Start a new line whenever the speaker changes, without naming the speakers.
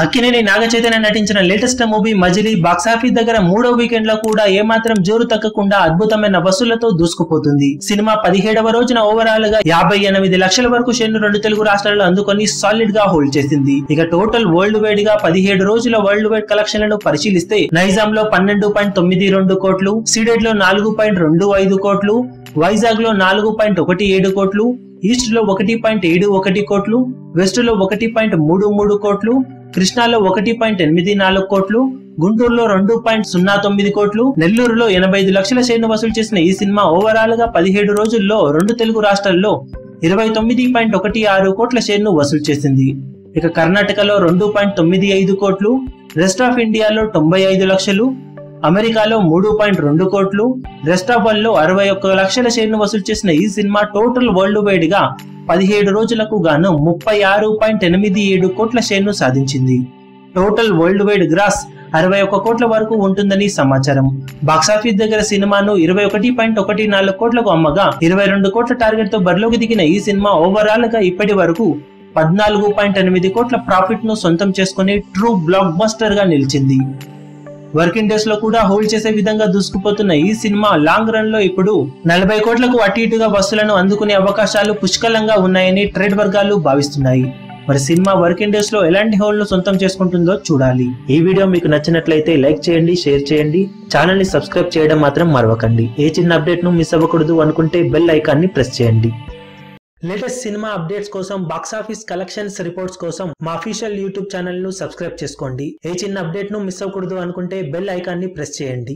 అక్కినేని నాగచైతన్య నటించిన latest movie మజిలీ box office దగ్గర మూడో వీకెండ్ లో కూడా ఏమాత్రం జోరు తగ్గకుండా అద్భుతమైన వసూళ్లతో దూసుకుపోతుంది. సినిమా 17వ రోజున ఓవరాల్ గా 58 లక్షల వరకు షేర్ను రెండు తెలుగు రాష్ట్రాల్లో అందుకొని సాలిడ్ గా హోల్డ్ చేసింది. ఇక టోటల్ వరల్డ్ వైడ్ గా 17 రోజుల వరల్డ్ వైడ్ కలెక్షన్లను పరిశీలిస్తే నైజాం లో 12.92 కోట్లు, సీడెడ్ లో 4.25 కోట్లు, వైజాగ్ లో 4.17 కోట్లు, ఈస్ట్ లో 1.71 కోట్లు, వెస్ట్ లో 1.33 కోట్లు, కృష్ణాలో 1.84 కోట్లు, గుంటూరులో 2.09 కోట్లు, నెల్లూరులో 85 లక్షల షేర్ను వసూలు చేసిన ఈ సినిమా ఓవరాల్ గా 17 రోజుల్లో రెండు తెలుగు రాష్ట్రాల్లో 29.16 కోట్ల షేర్ను వసూలు చేసింది. ఇక కర్ణాటకలో 2.95 కోట్లు, రెస్ట్ ఆఫ్ ఇండియాలో 95 లక్షలు, అమెరికాలో 3.2 కోట్లు, రెస్ట్ ఆఫ్ వరల్డ్ లో 61 లక్షల షేర్ను వసూలు చేసిన ఈ సినిమా టోటల్ వరల్డ్ వైడ్ గా 17 రోజులకు గాను 36.87 కోట్ల షేర్ను సాధించింది. టోటల్ వరల్డ్ వైడ్ గ్రాస్ 61 కోట్ల వరకు ఉంటుందని సమాచారం. బాక్సాఫీస్ దగ్గర సినిమాను 21.14 కోట్లకు అమ్మగా 22 కోట్ల టార్గెట్ తో బరిలోకి దిగిన ఈ సినిమా ఓవరాల్ గా ఇప్పటి వరకు 14.8 కోట్ల ప్రాఫిట్ ను సొంతం చేసుకుని ట్రూ బ్లాక్ బస్టర్ గా నిలిచింది. వర్కింగ్ డేస్ లో కూడా హోల్డ్ చేసే విధంగా దూసుకుపోతున్న ఈ సినిమా లాంగ్ రన్ లో ఇప్పుడు 40 కోట్లకు అటు ఇటుగా వసూలను అందుకునే అవకాశాలు పుష్కలంగా ఉన్నాయని ట్రేడ్ వర్గాలు భావిస్తున్నాయి. మరి సినిమా వర్కింగ్ డేస్ లో ఎలాంటి హోల్డ్ ను సొంతం చేసుకుంటుందో చూడాలి. ఈ వీడియో మీకు నచ్చినట్లయితే లైక్ చేయండి, షేర్ చేయండి, ఛానల్ ని సబ్స్క్రైబ్ చేయడం మాత్రం మరవకండి. ఏ చిన్న అప్డేట్ ను మిస్ అవ్వకూడదు అనుకుంటే బెల్ ఐకాన్ ని ప్రెస్ చేయండి. లేటెస్ట్ సినిమా అప్డేట్స్ కోసం, బాక్సాఫీస్ కలెక్షన్స్ రిపోర్ట్స్ కోసం మా అఫీషియల్ యూట్యూబ్ ఛానల్ ను సబ్స్క్రైబ్ చేసుకోండి. ఏ చిన్న అప్డేట్ ను మిస్ అవ్వకూడదు అనుకుంటే బెల్ ఐకాన్ ని ప్రెస్ చేయండి.